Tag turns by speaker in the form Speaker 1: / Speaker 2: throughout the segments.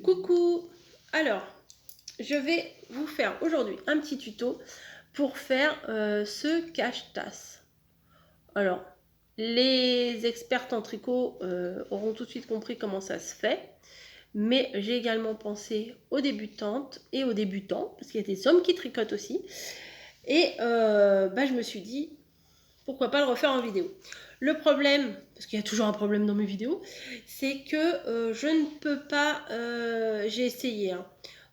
Speaker 1: Coucou! Alors, je vais vous faire aujourd'hui un petit tuto pour faire ce cache-tasse. Alors, les expertes en tricot auront tout de suite compris comment ça se fait, mais j'ai également pensé aux débutantes et aux débutants, parce qu'il y a des hommes qui tricotent aussi, et je me suis dit, pourquoi pas le refaire en vidéo. Le problème, parce qu'il y a toujours un problème dans mes vidéos, c'est que je ne peux pas, j'ai essayé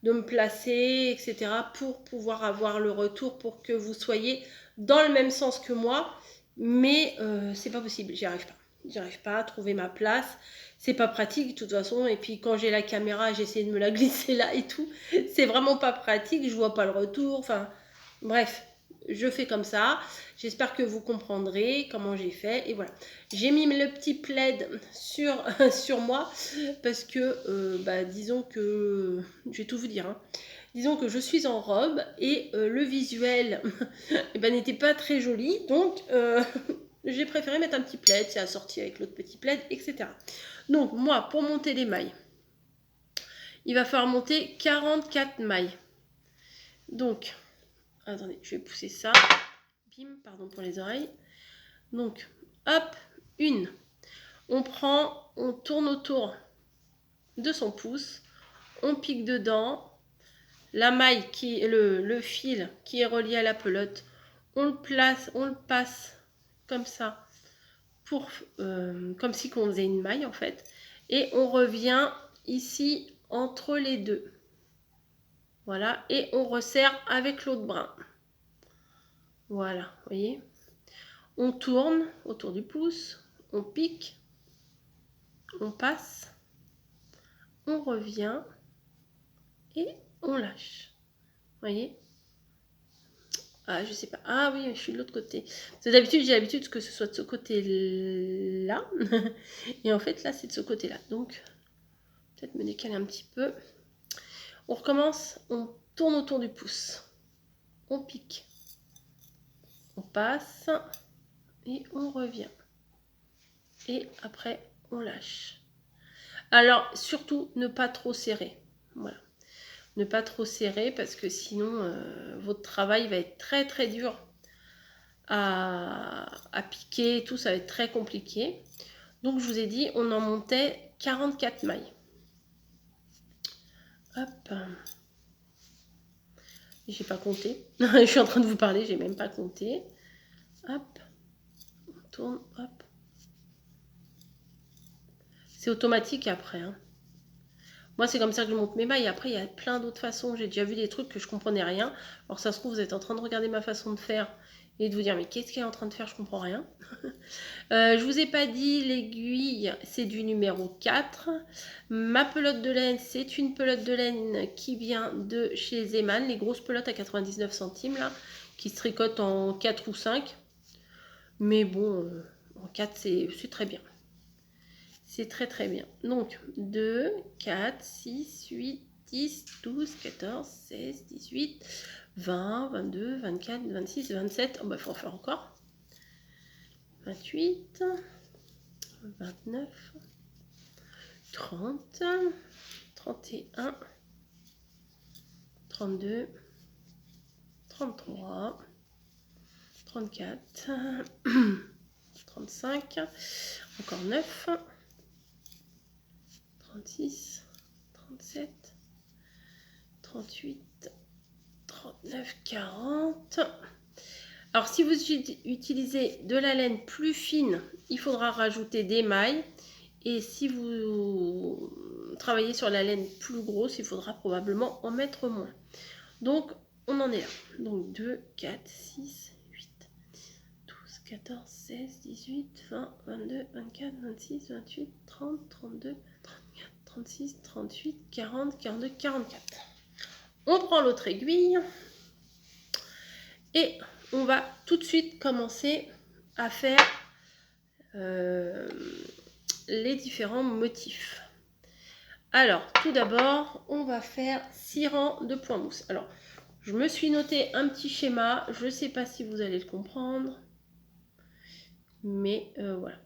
Speaker 1: de me placer, etc., pour pouvoir avoir le retour, pour que vous soyez dans le même sens que moi, mais c'est pas possible, j'y arrive pas. J'arrive pas à trouver ma place, c'est pas pratique de toute façon, et puis quand j'ai la caméra, j'essaie de me la glisser là et tout, c'est vraiment pas pratique, je vois pas le retour, enfin bref, je fais comme ça. J'espère que vous comprendrez comment j'ai fait. Et voilà. J'ai mis le petit plaid sur moi parce que, disons que, je vais tout vous dire, disons que je suis en robe et le visuel n'était pas très joli. Donc, j'ai préféré mettre un petit plaid. C'est assorti avec l'autre petit plaid, etc. Donc, moi, pour monter les mailles, il va falloir monter 44 mailles. Donc, attendez, je vais pousser ça. Bim, pardon pour les oreilles. Donc, hop, une. On tourne autour de son pouce, on pique dedans. La maille, le fil qui est relié à la pelote, on le passe comme ça, comme si on faisait une maille en fait. Et on revient ici entre les deux. Voilà, et on resserre avec l'autre brin. Voilà, vous voyez. On tourne autour du pouce, on pique, on passe, on revient et on lâche. Vous voyez? Ah, je sais pas. Ah oui, je suis de l'autre côté. D'habitude, j'ai l'habitude que ce soit de ce côté-là. Et en fait, là, c'est de ce côté-là. Donc, peut-être me décaler un petit peu. On recommence. On tourne autour du pouce. On pique. On passe. Et on revient. Et après, on lâche. Alors, surtout, ne pas trop serrer. Voilà. Ne pas trop serrer parce que sinon, votre travail va être très très dur à piquer et tout, ça va être très compliqué. Donc je vous ai dit, on en montait 44 mailles. Hop. J'ai pas compté. Je suis en train de vous parler, j'ai même pas compté. Hop. On tourne, hop. C'est automatique après. Moi, c'est comme ça que je monte mes mailles. Après, il y a plein d'autres façons. J'ai déjà vu des trucs que je comprenais rien. Alors ça se trouve, vous êtes en train de regarder ma façon de faire et de vous dire, mais qu'est-ce qu'elle est en train de faire? Je comprends rien. Je vous ai pas dit, l'aiguille, c'est du numéro 4. Ma pelote de laine, c'est une pelote de laine qui vient de chez Zeman. Les grosses pelotes à 99 centimes, là, qui se tricotent en 4 ou 5. Mais bon, en 4, c'est très bien. C'est très très bien. Donc, 2, 4, 6, 8, 10, 12, 14, 16, 18, 20, 22, 24, 26, 27. Oh bah, il faut en faire encore. 28, 29, 30, 31, 32, 33, 34, 35, encore 9, 36, 37, 38, 39, 40. Alors si vous utilisez de la laine plus fine, il faudra rajouter des mailles. Et si vous travaillez sur la laine plus grosse, il faudra probablement en mettre moins. Donc on en est là. Donc 2, 4, 6, 8, 12, 14, 16, 18, 20, 22, 24, 26, 28, 30, 32, 34, 36, 38, 40, 42, 44. On prend l'autre aiguille et on va tout de suite commencer à faire les différents motifs. Alors, tout d'abord, on va faire 6 rangs de points mousse. Alors, je me suis noté un petit schéma. Je ne sais pas si vous allez le comprendre. Mais voilà.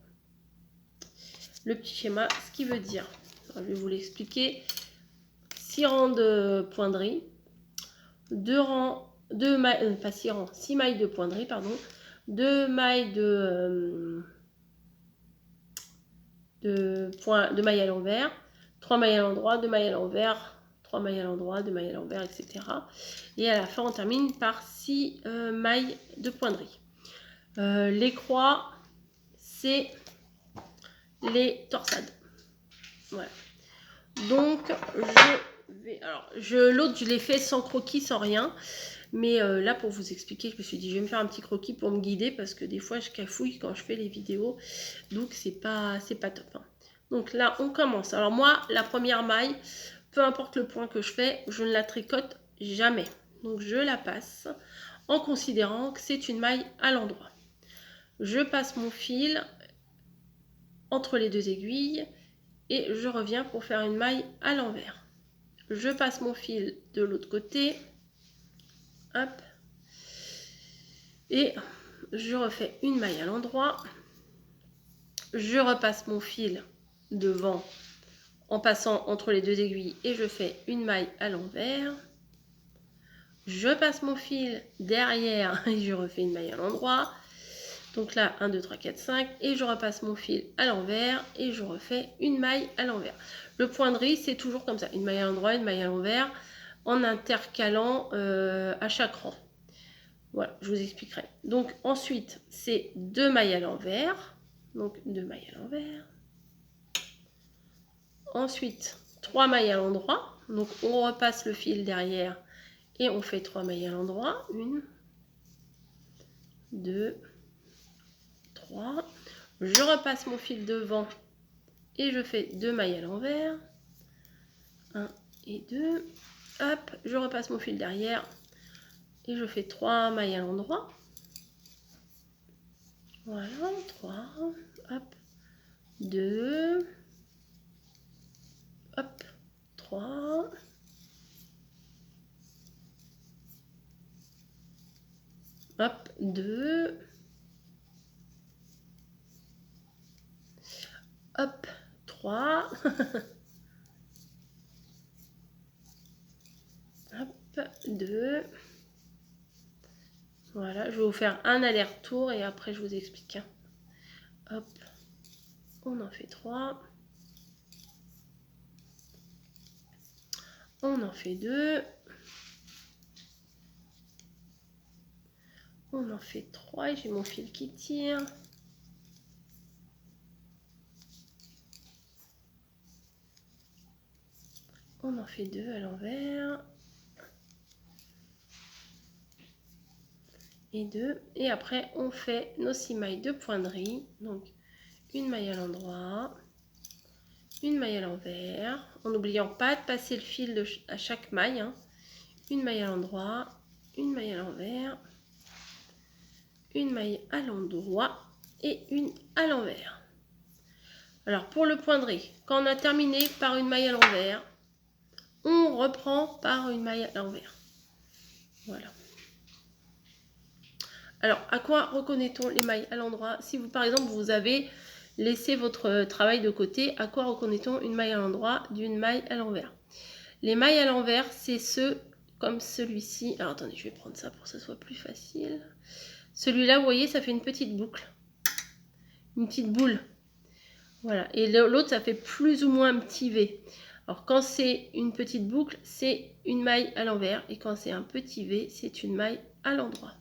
Speaker 1: Le petit schéma, ce qui veut dire, alors, je vais vous l'expliquer. 6 rangs de poinderie, 2 rangs, 2 mailles, pas 6 rangs, 6 mailles de poinderie, pardon, 2 mailles de mailles à l'envers, 3 mailles à l'endroit, 2 mailles à l'envers, 3 mailles à l'endroit, 2 mailles à l'envers, etc. Et à la fin, on termine par 6 mailles de poinderie. Les croix, c'est les torsades. Voilà. Donc, l'autre, je l'ai fait sans croquis, sans rien. Mais là, pour vous expliquer, je me suis dit, je vais me faire un petit croquis pour me guider parce que des fois, je cafouille quand je fais les vidéos. Donc, c'est pas top. Hein. Donc là, on commence. Alors moi, la première maille, peu importe le point que je fais, je ne la tricote jamais. Donc, je la passe en considérant que c'est une maille à l'endroit. Je passe mon fil entre les deux aiguilles et je reviens pour faire une maille à l'envers. Je passe mon fil de l'autre côté. Hop. Et je refais une maille à l'endroit. Je repasse mon fil devant en passant entre les deux aiguilles et je fais une maille à l'envers. Je passe mon fil derrière et je refais une maille à l'endroit. Donc là, 1, 2, 3, 4, 5. Et je repasse mon fil à l'envers et je refais une maille à l'envers. Le point de riz, c'est toujours comme ça. Une maille à l'endroit, une maille à l'envers, en intercalant à chaque rang. Voilà, je vous expliquerai. Donc ensuite, c'est 2 mailles à l'envers. Donc 2 mailles à l'envers. Ensuite, 3 mailles à l'endroit. Donc on repasse le fil derrière et on fait 3 mailles à l'endroit. 1, 2, 3. Je repasse mon fil devant et je fais 2 mailles à l'envers. 1 et 2. Hop, je repasse mon fil derrière et je fais 3 mailles à l'endroit. Voilà, 3. Hop, 2. Hop, 3. Hop, 2. Hop, 3. Hop, 2. Voilà, je vais vous faire un aller-retour et après je vous explique. Hop, on en fait 3. On en fait 2. On en fait 3 et j'ai mon fil qui tire. On en fait 2 à l'envers. Et 2. Et après, on fait nos 6 mailles de poinderie. Donc, une maille à l'endroit, une maille à l'envers, en n'oubliant pas de passer le fil à chaque maille. Hein. Une maille à l'endroit, une maille à l'envers, une maille à l'endroit et une à l'envers. Alors, pour le point de riz, quand on a terminé par une maille à l'envers, on reprend par une maille à l'envers. Voilà. Alors, à quoi reconnaît-on les mailles à l'endroit? Si vous, par exemple, vous avez laissé votre travail de côté, à quoi reconnaît-on une maille à l'endroit d'une maille à l'envers? Les mailles à l'envers, c'est ceux comme celui-ci. Alors, attendez, je vais prendre ça pour que ça soit plus facile. Celui-là, vous voyez, ça fait une petite boucle. Une petite boule. Voilà. Et l'autre, ça fait plus ou moins un petit V. Alors, quand c'est une petite boucle, c'est une maille à l'envers. Et quand c'est un petit V, c'est une maille à l'endroit.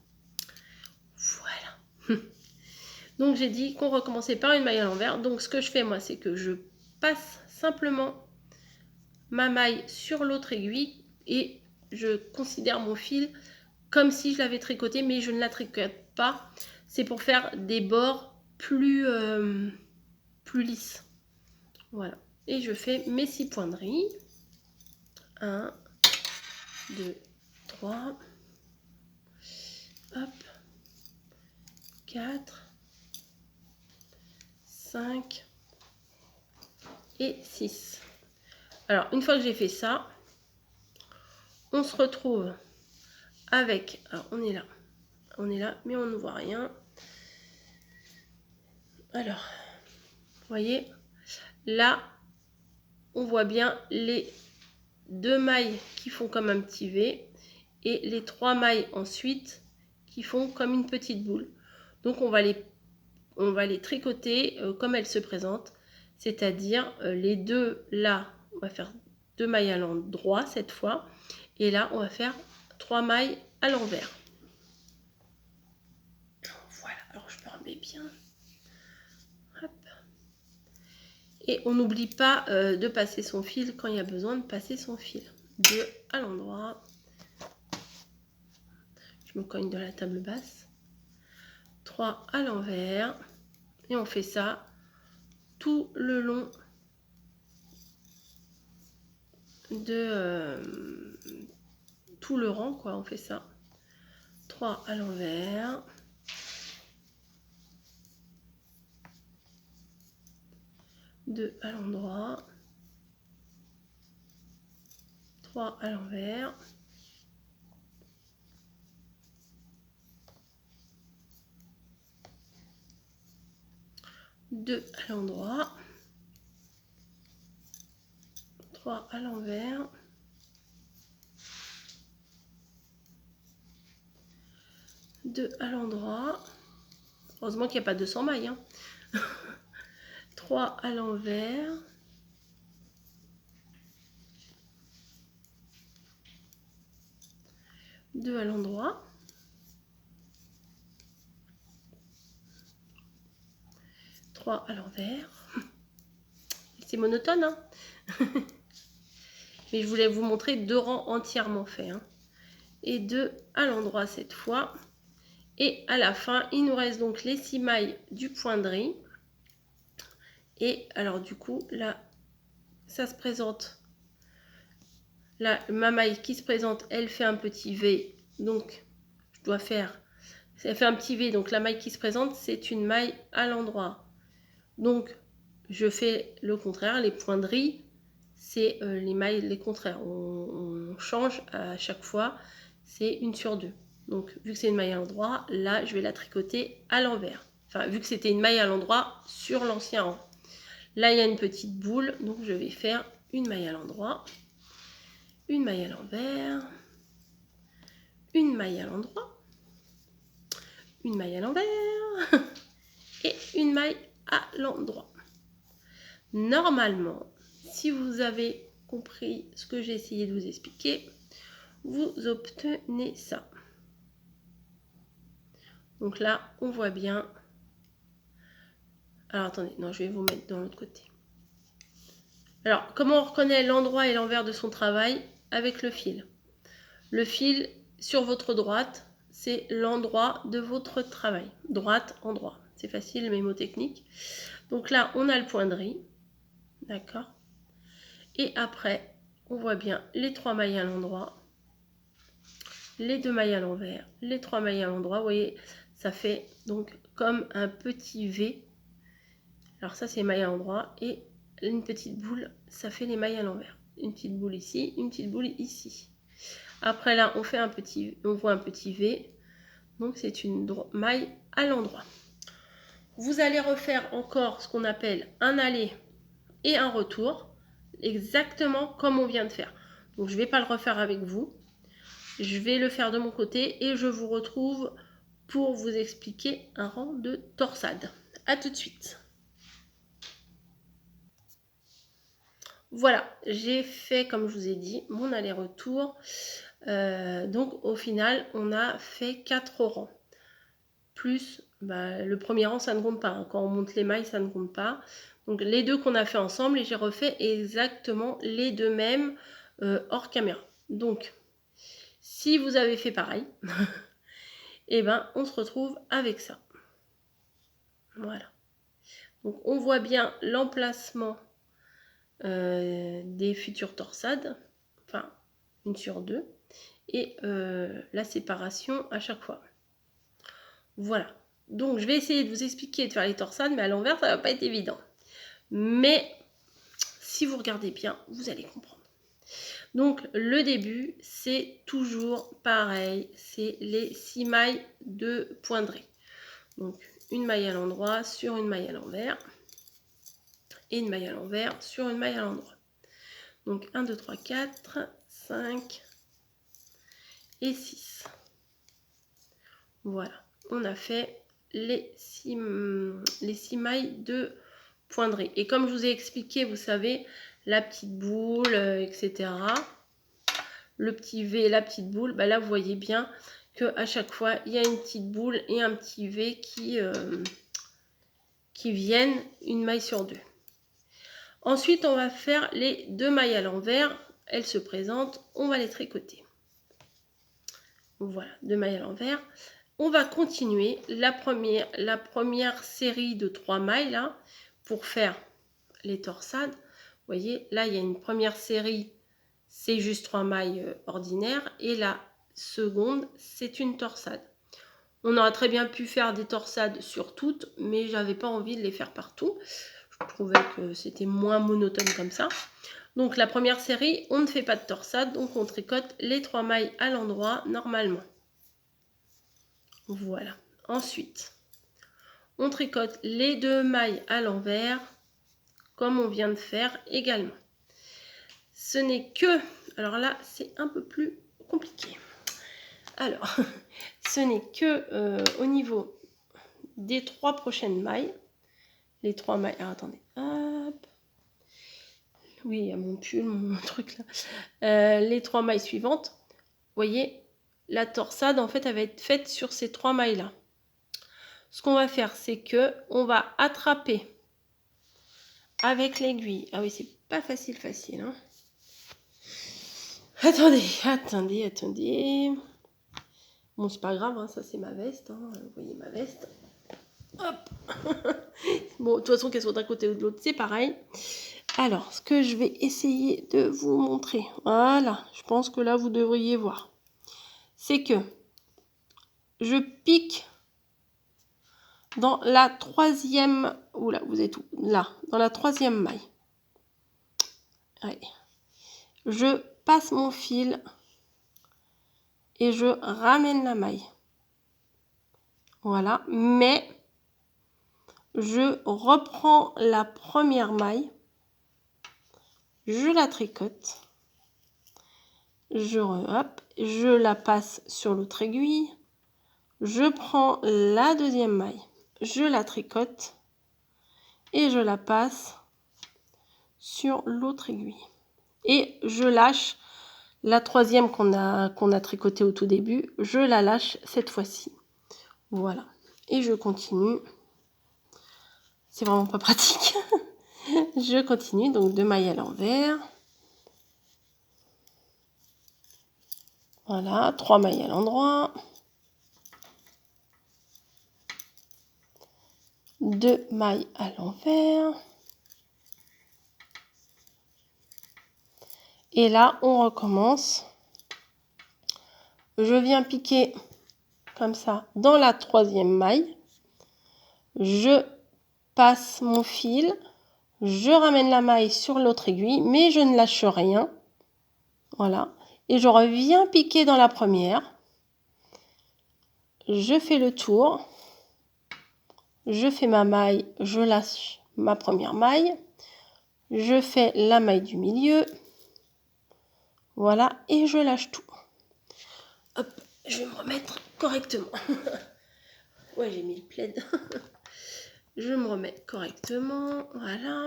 Speaker 1: Voilà. Donc, j'ai dit qu'on recommençait par une maille à l'envers. Donc, ce que je fais, moi, c'est que je passe simplement ma maille sur l'autre aiguille et je considère mon fil comme si je l'avais tricoté, mais je ne la tricote pas. C'est pour faire des bords plus lisses. Voilà. Et je fais mes 6 points de riz. 1, 2, 3. Hop. 4. 5. Et 6. Alors, une fois que j'ai fait ça, on se retrouve avec... Alors, on est là, mais on ne voit rien. Alors, vous voyez, là, on voit bien les 2 mailles qui font comme un petit V et les 3 mailles ensuite qui font comme une petite boule. Donc on va les tricoter comme elles se présentent, c'est-à-dire les deux là, on va faire 2 mailles à l'endroit cette fois, et là on va faire 3 mailles à l'envers. Voilà, alors je me remets bien. Hop. Et on n'oublie pas de passer son fil quand il y a besoin de passer son fil. 2 à l'endroit. Je me cogne de la table basse. 3 à l'envers. Et on fait ça tout le long de tout le rang, quoi. On fait ça. 3 à l'envers. 2 à l'endroit. 3 à l'envers. 2 à l'endroit. 3 à l'envers. 2 à l'endroit. Heureusement qu'il n'y a pas 200 mailles. Hein. 3 à l'envers. 2 à l'endroit. 3 à l'envers. C'est monotone, hein. Mais je voulais vous montrer 2 rangs entièrement faits. Hein. Et 2 à l'endroit cette fois. Et à la fin, il nous reste donc les 6 mailles du point de riz. Et alors du coup, là, ça se présente. Là, ma maille qui se présente, elle fait un petit V. Donc, je dois faire... Elle fait un petit V, donc la maille qui se présente, c'est une maille à l'endroit. Donc, je fais le contraire. Les points de riz, c'est les mailles, les contraires. On change à chaque fois. C'est une sur 2. Donc, vu que c'est une maille à l'endroit, là, je vais la tricoter à l'envers. Enfin, vu que c'était une maille à l'endroit sur l'ancien rang. Là, il y a une petite boule, donc je vais faire une maille à l'endroit, une maille à l'envers, une maille à l'endroit, une maille à l'envers et une maille à l'endroit. Normalement, si vous avez compris ce que j'ai essayé de vous expliquer, vous obtenez ça. Donc là, on voit bien. Alors attendez, non, je vais vous mettre dans l'autre côté. Alors, comment on reconnaît l'endroit et l'envers de son travail? Avec le fil. Le fil sur votre droite, c'est l'endroit de votre travail. Droite, endroit. C'est facile, mais mot technique. Donc là, on a le point de riz. D'accord. Et après, on voit bien les 3 mailles à l'endroit, les 2 mailles à l'envers, les 3 mailles à l'endroit. Vous voyez, ça fait donc comme un petit V. Alors ça, c'est mailles à l'endroit. Et une petite boule, ça fait les mailles à l'envers. Une petite boule ici, une petite boule ici. Après là, on voit un petit V. Donc c'est une maille à l'endroit. Vous allez refaire encore ce qu'on appelle un aller et un retour, exactement comme on vient de faire. Donc je ne vais pas le refaire avec vous. Je vais le faire de mon côté et je vous retrouve pour vous expliquer un rang de torsade. A tout de suite. Voilà, j'ai fait, comme je vous ai dit, mon aller-retour. Donc au final, on a fait 4 rangs. Plus le premier rang, ça ne compte pas. Hein. Quand on monte les mailles, ça ne compte pas. Donc les deux qu'on a fait ensemble, et j'ai refait exactement les deux mêmes hors caméra. Donc, si vous avez fait pareil, et ben on se retrouve avec ça. Voilà. Donc on voit bien l'emplacement des futures torsades, enfin une sur 2, et la séparation à chaque fois. Voilà. Donc je vais essayer de vous expliquer de faire les torsades, mais à l'envers, ça va pas être évident. Mais si vous regardez bien, vous allez comprendre. Donc le début, c'est toujours pareil, c'est les 6 mailles de point de riz. Donc une maille à l'endroit sur une maille à l'envers et une maille à l'envers sur une maille à l'endroit. Donc 1, 2, 3, 4, 5 et 6. Voilà, on a fait les 6 mailles de poinderie. Et comme je vous ai expliqué, vous savez, la petite boule, etc. Le petit V, la petite boule, bah là vous voyez bien que à chaque fois il y a une petite boule et un petit V qui viennent une maille sur deux. Ensuite on va faire les 2 mailles à l'envers, elles se présentent, on va les tricoter. Voilà, 2 mailles à l'envers. On va continuer la première série de 3 mailles là pour faire les torsades. Vous voyez, là il y a une première série, c'est juste 3 mailles ordinaires et la seconde c'est une torsade. On aurait très bien pu faire des torsades sur toutes, mais j'avais pas envie de les faire partout. Je trouvais que c'était moins monotone comme ça. Donc la première série, on ne fait pas de torsade, donc on tricote les 3 mailles à l'endroit normalement. Voilà. Ensuite, on tricote les 2 mailles à l'envers, comme on vient de faire également. Ce n'est que, alors là, c'est un peu plus compliqué. Alors, ce n'est que au niveau des 3 prochaines mailles. Les 3 mailles. Alors, attendez. Hop. Oui, il y a mon pull, mon truc là. Les 3 mailles suivantes. Vous voyez, la torsade, en fait, elle va être faite sur ces 3 mailles là. Ce qu'on va faire, c'est que on va attraper avec l'aiguille. Ah oui, c'est pas facile, hein. Attendez. Bon, c'est pas grave, hein, ça c'est ma veste. Hein. Vous voyez ma veste. Hop. Bon, de toute façon, qu'elle soit d'un côté ou de l'autre, c'est pareil. Alors, ce que je vais essayer de vous montrer, voilà, je pense que là, vous devriez voir, c'est que je pique dans la 3e, oula, vous êtes où? Là, dans la 3e maille. Allez. Je passe mon fil et je ramène la maille. Voilà, mais je reprends la première maille, je la tricote, je la passe sur l'autre aiguille, je prends la 2e maille, je la tricote et je la passe sur l'autre aiguille. Et je lâche la 3e qu'on a tricotée au tout début, je la lâche cette fois-ci. Voilà. Et je continue. C'est vraiment pas pratique. Je continue, donc 2 mailles à l'envers. Voilà, 3 mailles à l'endroit. 2 mailles à l'envers. Et là, on recommence. Je viens piquer comme ça dans la 3e maille. Je passe mon fil. Je ramène la maille sur l'autre aiguille, mais je ne lâche rien. Voilà. Et je reviens piquer dans la première. Je fais le tour. Je fais ma maille, je lâche ma première maille. Je fais la maille du milieu. Voilà, et je lâche tout. Hop, je vais me remettre correctement. Ouais, j'ai mis le plaid. Je me remets correctement, voilà.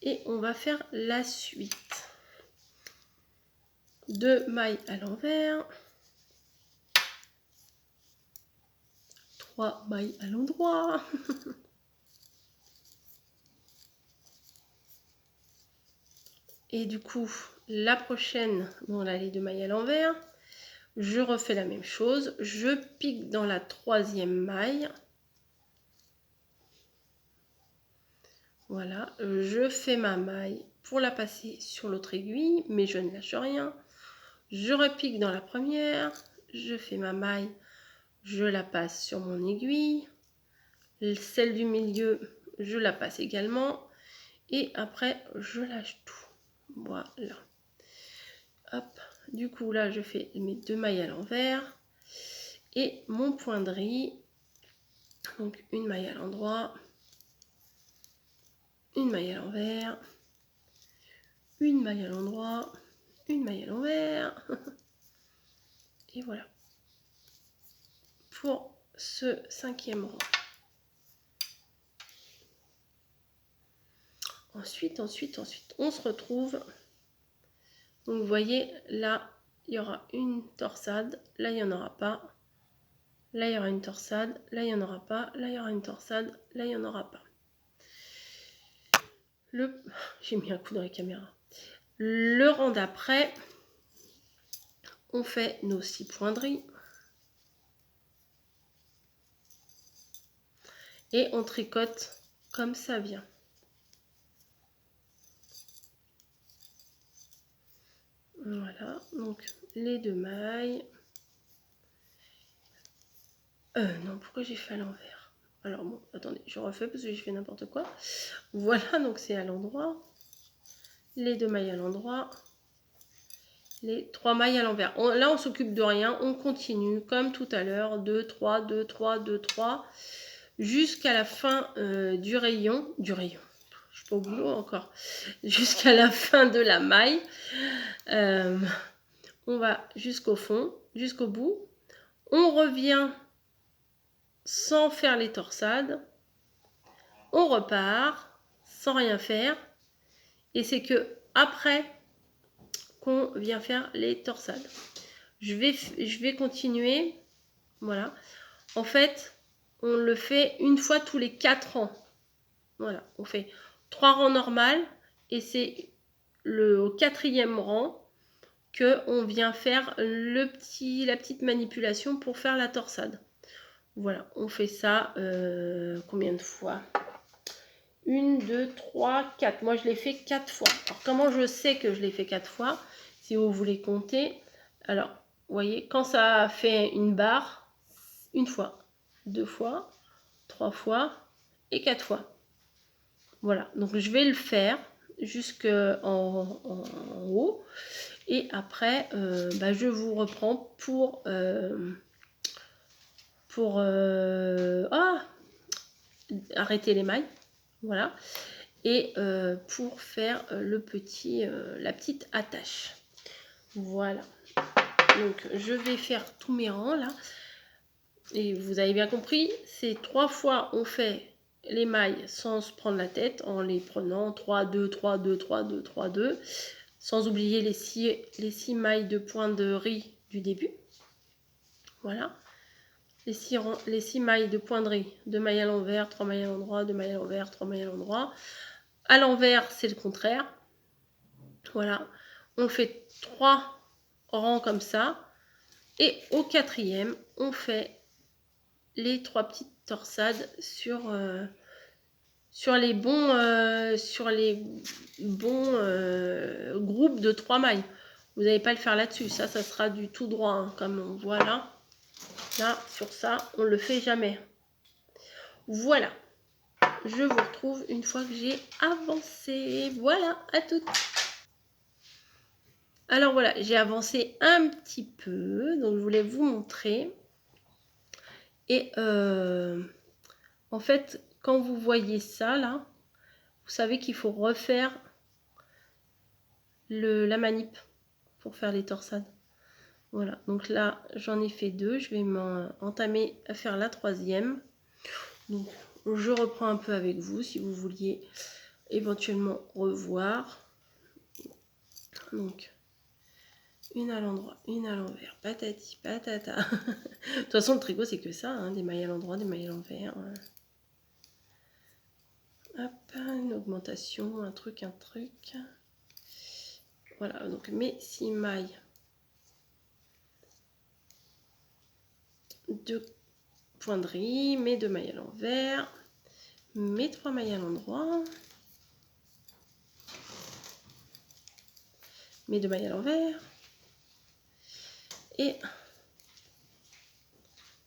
Speaker 1: Et on va faire la suite. 2 mailles à l'envers. 3 mailles à l'endroit. Et du coup, la prochaine, bon là les 2 mailles à l'envers. Je refais la même chose. Je pique dans la 3e maille. Voilà, je fais ma maille pour la passer sur l'autre aiguille, mais je ne lâche rien. Je repique dans la première, je fais ma maille, je la passe sur mon aiguille. Celle du milieu, je la passe également. Et après, je lâche tout. Voilà. Hop, du coup, là, je fais mes 2 mailles à l'envers. Et mon point de riz. Donc, une maille à l'endroit. Une maille à l'envers, une maille à l'endroit, une maille à l'envers. Et voilà. Pour ce 5e rang. Ensuite, on se retrouve. Donc, vous voyez, là, il y aura une torsade. Là, il n'y en aura pas. Là, il y aura une torsade. Là, il n'y en aura pas. Là, il y aura une torsade. Là, il n'y en aura pas. J'ai mis un coup dans la caméra. Le rang d'après, on fait nos 6 pointeries. Et on tricote comme ça vient. Voilà, donc les 2 mailles. Non, pourquoi j'ai fait à l'envers? Alors bon, attendez, je refais parce que j'ai fait n'importe quoi. Voilà, donc c'est à l'endroit. Les 2 mailles à l'endroit. Les 3 mailles à l'envers. Là, on s'occupe de rien. On continue comme tout à l'heure. 2, 3, 2, 3, 2, 3. Jusqu'à la fin du rayon. Je suis pas au boulot encore. Jusqu'à la fin de la maille. On va jusqu'au fond, jusqu'au bout. On revient sans faire les torsades. On repart sans rien faire. Et c'est que après qu'on vient faire les torsades. Je vais continuer. Voilà. En fait, on le fait une fois tous les 4 rangs. Voilà. On fait 3 rangs normales. Et c'est au 4e rang qu'on vient faire la petite manipulation pour faire la torsade. Voilà. On fait ça combien de fois? 1, 2, 3, 4. Moi, je l'ai fait 4 fois. Alors, comment je sais que je l'ai fait 4 fois? Si vous voulez compter. Alors, vous voyez, quand ça fait une barre, une fois, 2 fois, 3 fois et 4 fois. Voilà. Donc, je vais le faire jusqu'en haut. Et après, je vous reprends pour arrêter les mailles. Voilà. Et pour faire la petite attache. Voilà. Donc, je vais faire tous mes rangs là. Et vous avez bien compris, c'est 3 fois on fait les mailles sans se prendre la tête, en les prenant 3, 2, 3, 2, 3, 2, 3, 2. Sans oublier les 6 mailles de pointerie du début. Voilà. Les 6 mailles de pointerie, 2 mailles à l'envers, 3 mailles à l'endroit, 2 mailles à l'envers, 3 mailles à l'endroit. À l'envers, c'est le contraire. Voilà. On fait 3 rangs comme ça. Et au 4e, on fait les 3 petites torsades sur les bons, groupes de 3 mailles. Vous n'allez pas le faire là-dessus. Ça sera du tout droit. Hein, comme on voit là. Là, sur ça, on ne le fait jamais. Voilà. Je vous retrouve une fois que j'ai avancé. Voilà, à toutes. Alors voilà, j'ai avancé un petit peu. Donc, je voulais vous montrer. Et en fait, quand vous voyez ça, là, vous savez qu'il faut refaire la manip pour faire les torsades. Voilà, donc là, j'en ai fait 2. Je vais m'entamer à faire la 3e. Donc, je reprends un peu avec vous si vous vouliez éventuellement revoir. Donc, une à l'endroit, une à l'envers, patati patata. De toute façon, le tricot, c'est que ça, hein, des mailles à l'endroit, des mailles à l'envers. Hop, une augmentation, un truc. Voilà, donc mes 6 mailles de pointerie, mes 2 mailles à l'envers, mes 3 mailles à l'endroit, mes 2 mailles à l'envers et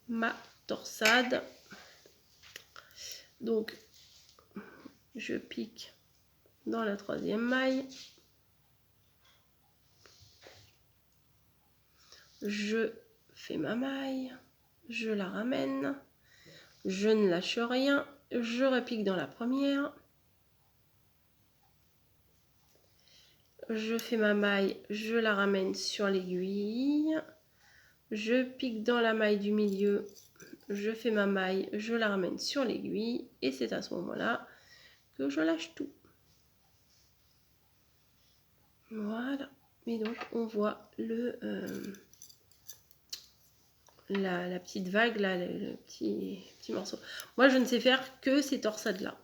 Speaker 1: ma torsade. Donc, je pique dans la 3e maille. Je fais ma maille, je la ramène, je ne lâche rien, je repique dans la première, je fais ma maille, je la ramène sur l'aiguille, je pique dans la maille du milieu, je fais ma maille, je la ramène sur l'aiguille et c'est à ce moment-là que je lâche tout. Voilà. Et donc on voit la petite vague là, le petit morceau. Moi je ne sais faire que ces torsades là.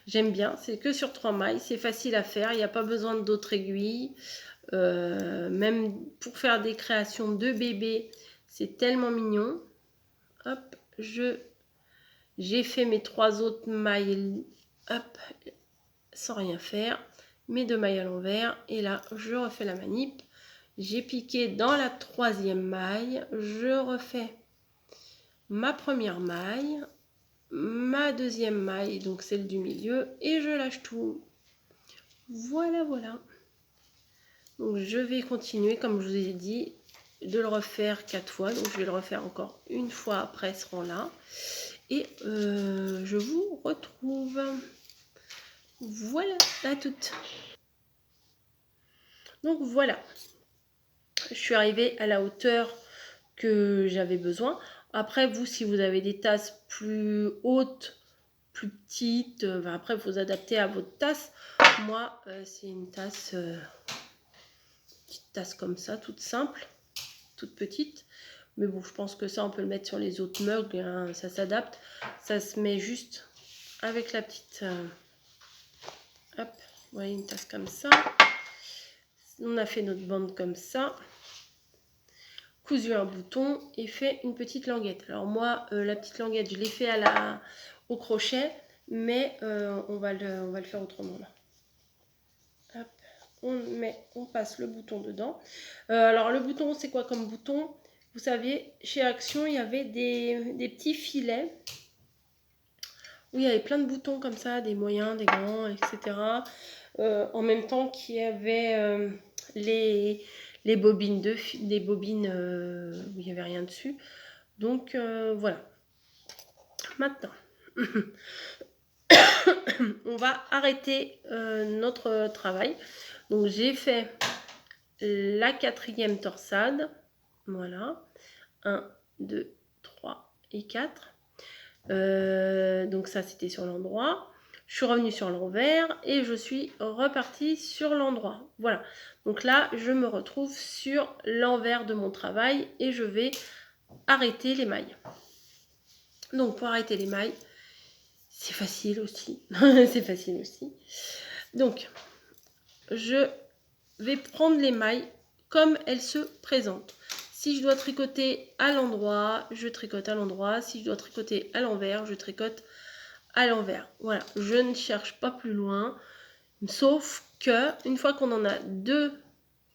Speaker 1: J'aime bien, c'est que sur 3 mailles, c'est facile à faire, il n'y a pas besoin d'autres aiguilles. Même pour faire des créations de bébés, c'est tellement mignon. Hop, j'ai fait mes 3 autres mailles, hop, sans rien faire, mes 2 mailles à l'envers, et là je refais la manip. J'ai piqué dans la 3e maille, je refais ma première maille, ma 2e maille, donc celle du milieu, et je lâche tout. Voilà, voilà. Donc je vais continuer, comme je vous ai dit, de le refaire 4 fois. Donc je vais le refaire encore une fois après ce rang-là. Et je vous retrouve. Voilà, à toutes. Donc voilà. Je suis arrivée à la hauteur que j'avais besoin. Après, vous, si vous avez des tasses plus hautes, plus petites, après, il faut vous adapter à votre tasse. Moi, c'est une tasse, petite tasse comme ça, toute simple, toute petite. Mais bon, je pense que ça, on peut le mettre sur les autres mugs, hein, ça s'adapte. Ça se met juste avec la petite... hop, vous voyez, une tasse comme ça. On a fait notre bande comme ça. Cousu un bouton et fait une petite languette. Alors moi, la petite languette, je l'ai fait au crochet, mais on va le faire autrement là. Hop, on passe le bouton dedans. Alors le bouton, c'est quoi comme bouton? Vous savez, chez Action, il y avait des petits filets où il y avait plein de boutons comme ça, des moyens, des grands, etc. En même temps qu'il y avait les bobines, des bobines où il n'y avait rien dessus. Donc voilà. Maintenant, on va arrêter notre travail. Donc j'ai fait la 4e torsade. Voilà. 1, 2, 3 et 4. Donc ça c'était sur l'endroit. Je suis revenue sur l'envers et je suis repartie sur l'endroit. Voilà. Donc là, je me retrouve sur l'envers de mon travail et je vais arrêter les mailles. Donc pour arrêter les mailles, c'est facile aussi. C'est facile aussi. Donc, je vais prendre les mailles comme elles se présentent. Si je dois tricoter à l'endroit, je tricote à l'endroit. Si je dois tricoter à l'envers, je tricote à l'envers. Voilà, je ne cherche pas plus loin. Sauf que une fois qu'on en a 2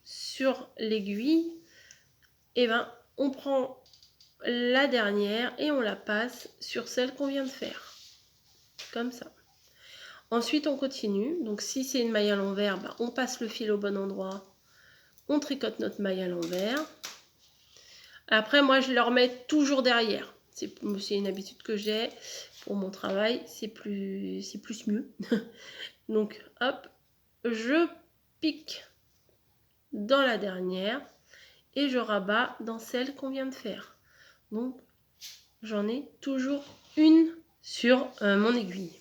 Speaker 1: sur l'aiguille, et ben on prend la dernière et on la passe sur celle qu'on vient de faire. Comme ça. Ensuite, on continue. Donc, si c'est une maille à l'envers, ben, on passe le fil au bon endroit. On tricote notre maille à l'envers. Après, moi, je le remets toujours derrière. C'est une habitude que j'ai pour mon travail. C'est plus mieux. Donc, hop, je pique dans la dernière et je rabats dans celle qu'on vient de faire. Donc, j'en ai toujours une sur mon aiguille.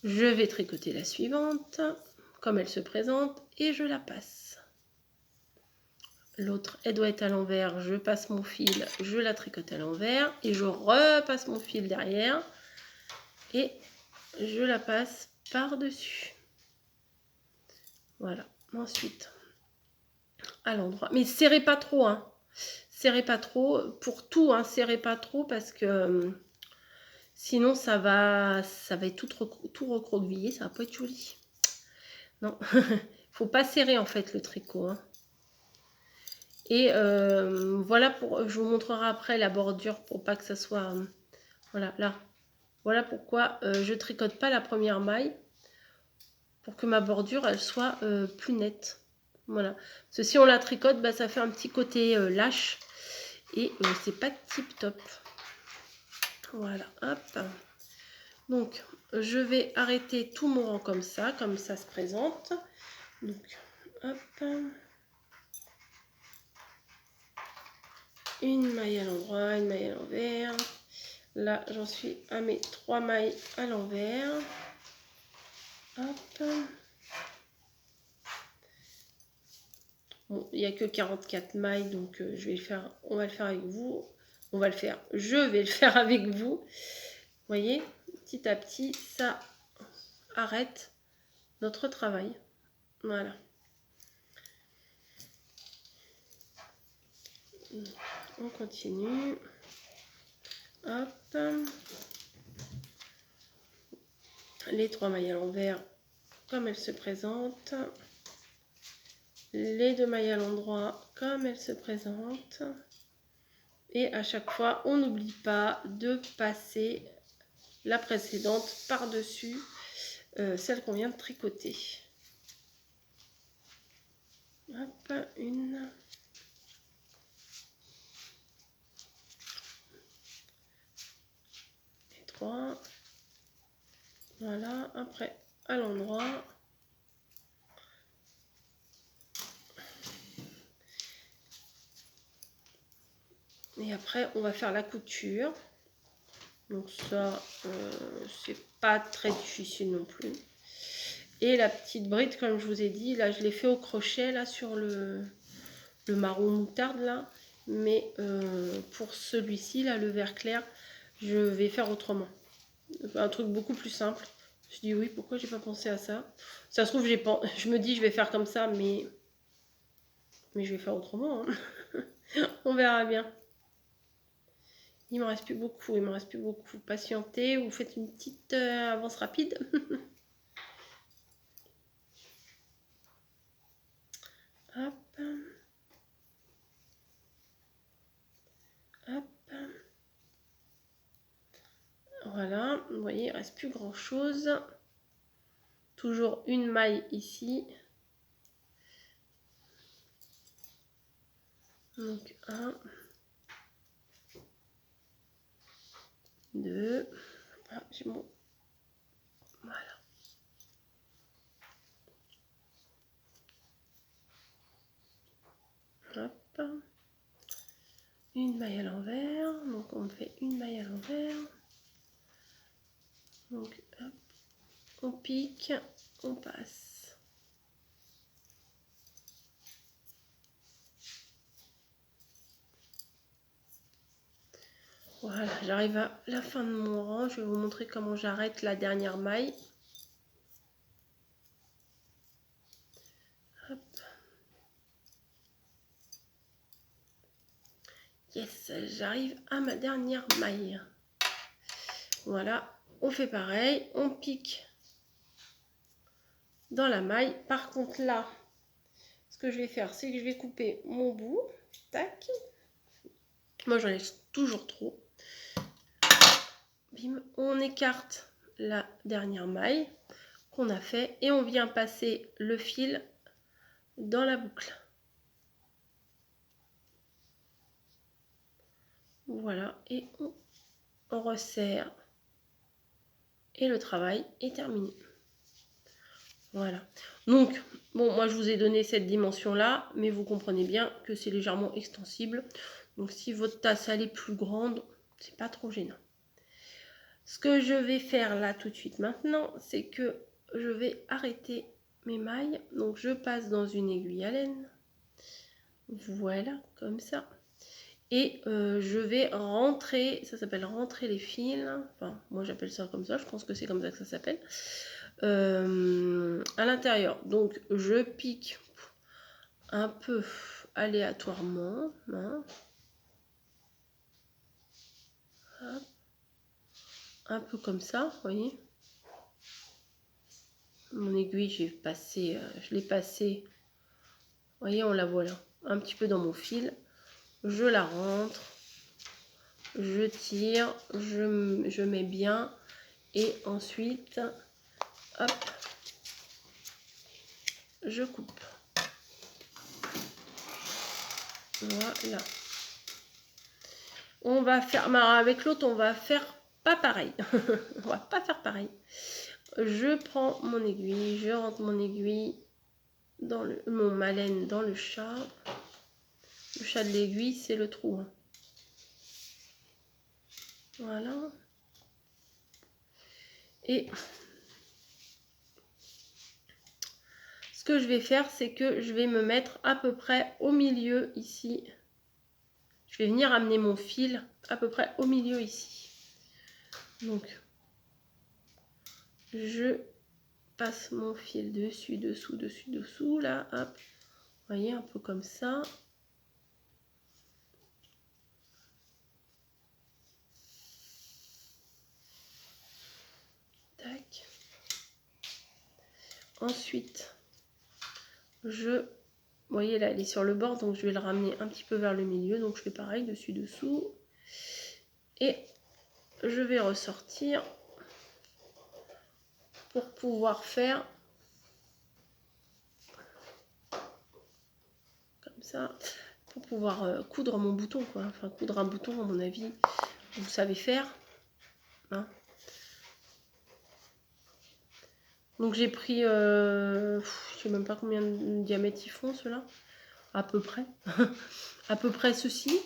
Speaker 1: Je vais tricoter la suivante, comme elle se présente, et je la passe. L'autre, elle doit être à l'envers, je passe mon fil, je la tricote à l'envers, et je repasse mon fil derrière, et je la passe par-dessus. Voilà, ensuite, à l'endroit. Mais serrez pas trop, hein. Serrez pas trop, pour tout, hein, serrez pas trop, parce que sinon ça va être tout recroquevillé, ça va pas être joli. Non, faut pas serrer en fait le tricot. Hein. Et voilà, je vous montrerai après la bordure pour pas que ça soit... voilà, là. Voilà pourquoi je tricote pas la première maille. Pour que ma bordure, elle soit plus nette. Voilà. Parce que si on la tricote, bah, ça fait un petit côté lâche. Et c'est pas tip top. Voilà, hop. Donc, je vais arrêter tout mon rang comme ça se présente. Donc, Hop. Une maille à l'endroit, une maille à l'envers. Là, j'en suis à mes 3 mailles à l'envers. Hop. Bon, il n'y a que 44 mailles, donc je vais le faire. On va le faire avec vous. On va le faire. Je vais le faire avec vous. Vous voyez, petit à petit, ça arrête notre travail. Voilà. On continue. Hop. Les 3 mailles à l'envers comme elles se présentent. Les 2 mailles à l'endroit comme elles se présentent. Et à chaque fois, on n'oublie pas de passer la précédente par-dessus celle qu'on vient de tricoter. Hop, une. Et 3. Voilà, après à l'endroit. Et après, on va faire la couture. Donc ça, c'est pas très difficile non plus. Et la petite bride, comme je vous ai dit, là, je l'ai fait au crochet, là, sur le marron moutarde, là. Mais pour celui-ci, là, le vert clair, je vais faire autrement. Un truc beaucoup plus simple. Je dis oui, pourquoi j'ai pas pensé à ça? Ça se trouve, je me dis, je vais faire comme ça, mais je vais faire autrement. Hein. On verra bien. Il m'en reste plus beaucoup, il m'en reste plus beaucoup. Patientez, vous faites une petite avance rapide. Hop. Hop. Voilà, vous voyez, il ne reste plus grand chose. Toujours une maille ici. Donc 1, 2. Ah, j'ai mon. Voilà. Hop. Une maille à l'envers. Donc on fait une maille à l'envers. Donc hop. On pique, on passe. Voilà, j'arrive à la fin de mon rang. Je vais vous montrer comment j'arrête la dernière maille. Hop. Yes, j'arrive à ma dernière maille. Voilà, on fait pareil, on pique dans la maille. Par contre là, ce que je vais faire, c'est que je vais couper mon bout. Tac. Moi, j'en laisse toujours trop. Bim, on écarte la dernière maille qu'on a fait et on vient passer le fil dans la boucle. Voilà, et on resserre et le travail est terminé. Voilà. Donc, bon, moi je vous ai donné cette dimension-là, mais vous comprenez bien que c'est légèrement extensible. Donc, si votre tasse elle est plus grande, c'est pas trop gênant. Ce que je vais faire là tout de suite maintenant, c'est que je vais arrêter mes mailles. Donc, je passe dans une aiguille à laine. Voilà, comme ça. Et je vais rentrer, ça s'appelle rentrer les fils. Enfin, moi j'appelle ça comme ça, je pense que c'est comme ça que ça s'appelle. À l'intérieur. Donc, je pique un peu aléatoirement. Hein. Un peu comme ça, vous voyez. Mon aiguille, je l'ai passée. Vous voyez, on la voit là. Un petit peu dans mon fil. Je la rentre. Je tire. Je mets bien. Et ensuite, hop, je coupe. Voilà. On va faire, avec l'autre, on va faire pas pareil. On va pas faire pareil. Je prends mon aiguille, je rentre mon aiguille dans mon malène dans le chat. Le chat de l'aiguille, c'est le trou. Hein. Voilà. Et ce que je vais faire, c'est que je vais me mettre à peu près au milieu ici. Je vais venir amener mon fil à peu près au milieu ici. Donc, je passe mon fil dessus, dessous, dessus, dessous, là, hop. Vous voyez, un peu comme ça. Tac. Ensuite, vous voyez là, elle est sur le bord, donc je vais le ramener un petit peu vers le milieu. Donc je fais pareil, dessus, dessous. Et je vais ressortir pour pouvoir faire comme ça, pour pouvoir coudre mon bouton, quoi. Enfin, coudre un bouton, à mon avis, vous savez faire. Hein. Donc j'ai pris, je sais même pas combien de diamètre ils font ceux-là, à peu près, à peu près ceci.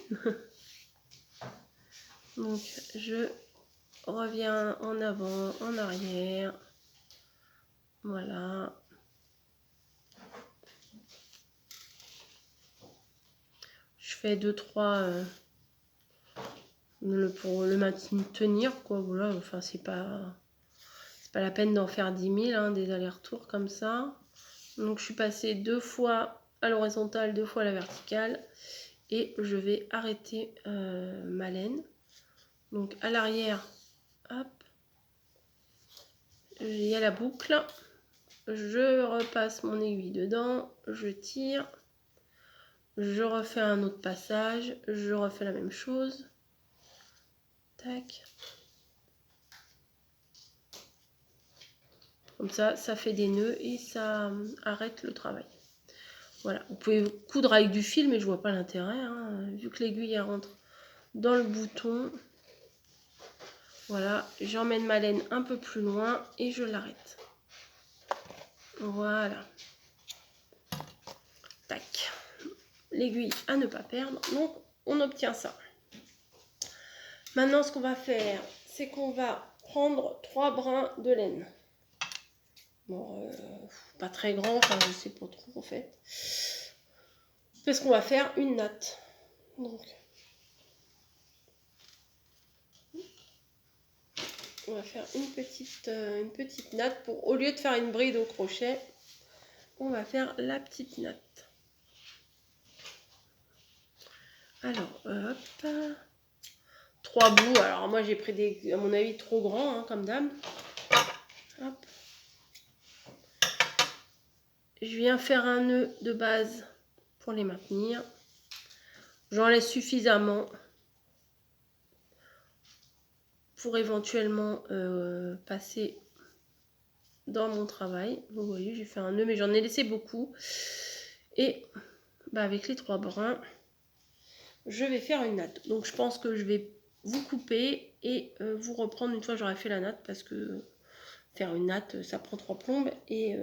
Speaker 1: Donc je reviens en avant, en arrière, voilà. Je fais 2-3 pour le maintenir, quoi. Voilà, enfin c'est pas la peine d'en faire 10 000, hein, des allers-retours comme ça. Donc je suis passée 2 fois à l'horizontale, 2 fois à la verticale. Et je vais arrêter ma laine. Donc à l'arrière, hop, il y a la boucle. Je repasse mon aiguille dedans, je tire. Je refais un autre passage, je refais la même chose. Tac. Comme ça, ça fait des nœuds et ça arrête le travail. Voilà, vous pouvez coudre avec du fil, mais je vois pas l'intérêt, hein, vu que l'aiguille rentre dans le bouton. Voilà, j'emmène ma laine un peu plus loin et je l'arrête. Voilà. Tac. L'aiguille à ne pas perdre, donc on obtient ça. Maintenant, ce qu'on va faire, c'est qu'on va prendre 3 brins de laine. Bon, pas très grand, enfin je sais pas trop en fait. Parce qu'on va faire une natte. Donc, on va faire une petite natte pour, au lieu de faire une bride au crochet, on va faire la petite natte. Alors, hop. 3 bouts. Alors moi j'ai pris des, à mon avis, trop grands, hein, comme d'hab. Hop. Je viens faire un nœud de base pour les maintenir. J'en laisse suffisamment pour éventuellement passer dans mon travail. Vous voyez, j'ai fait un nœud, mais j'en ai laissé beaucoup. Et bah, avec les 3 brins, je vais faire une natte. Donc je pense que je vais vous couper et vous reprendre une fois que j'aurai fait la natte, parce que faire une natte, ça prend 3 plombes et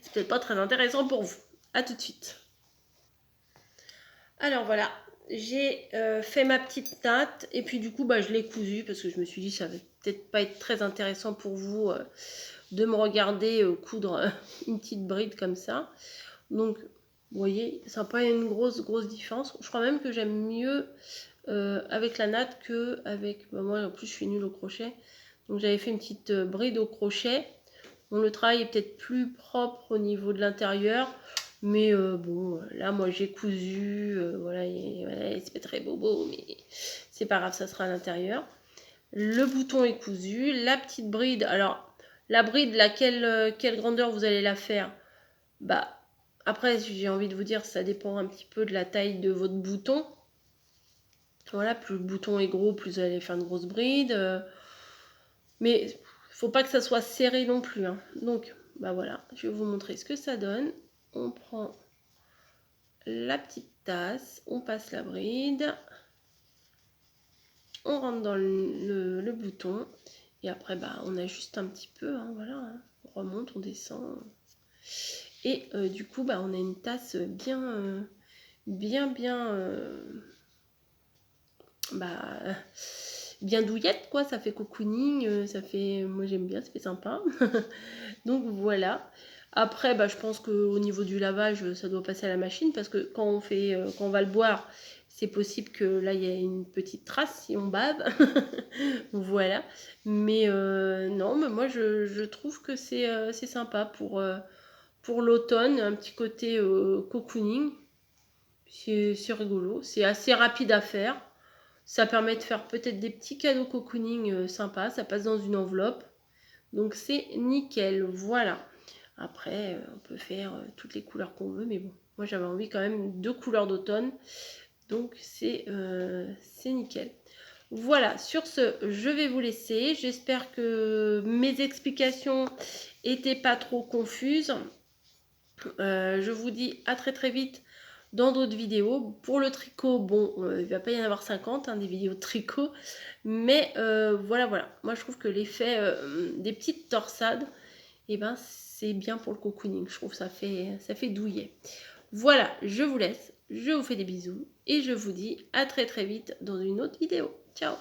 Speaker 1: c'est peut-être pas très intéressant pour vous. A tout de suite. Alors voilà, j'ai fait ma petite natte et puis du coup bah, je l'ai cousue parce que je me suis dit ça va peut-être pas être très intéressant pour vous de me regarder coudre une petite bride comme ça. Donc vous voyez, ça n'a pas une grosse différence. Je crois même que j'aime mieux avec la natte que avec, bah, moi en plus je suis nulle au crochet. Donc j'avais fait une petite bride au crochet. Bon, le travail est peut-être plus propre au niveau de l'intérieur. Mais bon, là, moi, j'ai cousu. Voilà, c'est pas très beau, mais c'est pas grave, ça sera à l'intérieur. Le bouton est cousu. La petite bride, alors, la bride, quelle grandeur vous allez la faire? Bah, après, j'ai envie de vous dire, ça dépend un petit peu de la taille de votre bouton. Voilà, plus le bouton est gros, plus vous allez faire une grosse bride. Mais il faut pas que ça soit serré non plus. Hein. Donc, bah voilà, je vais vous montrer ce que ça donne. On prend la petite tasse, on passe la bride, on rentre dans le bouton et après bah, on ajuste un petit peu, hein, voilà, hein. On remonte, on descend Et du coup, bah, on a une tasse bien, bah, bien douillette, quoi. Ça fait cocooning, ça fait, moi j'aime bien, ça fait sympa. Donc voilà. Après, bah, je pense qu'au niveau du lavage, ça doit passer à la machine parce que quand on va le boire, c'est possible que là il y ait une petite trace si on bave. Voilà. Mais non, mais moi je trouve que c'est sympa pour l'automne, un petit côté cocooning. C'est rigolo, c'est assez rapide à faire. Ça permet de faire peut-être des petits cadeaux cocooning sympas, ça passe dans une enveloppe. Donc c'est nickel, voilà. Après, on peut faire toutes les couleurs qu'on veut, mais bon, moi j'avais envie quand même de couleurs d'automne. Donc c'est nickel. Voilà, sur ce, je vais vous laisser. J'espère que mes explications n'étaient pas trop confuses. Je vous dis à très très vite dans d'autres vidéos. Pour le tricot, bon, il ne va pas y en avoir 50, hein, des vidéos de tricot. Mais voilà, voilà. Moi, je trouve que l'effet des petites torsades, eh ben, c'est bien pour le cocooning. Je trouve que ça fait douillet. Voilà, je vous laisse. Je vous fais des bisous. Et je vous dis à très très vite dans une autre vidéo. Ciao!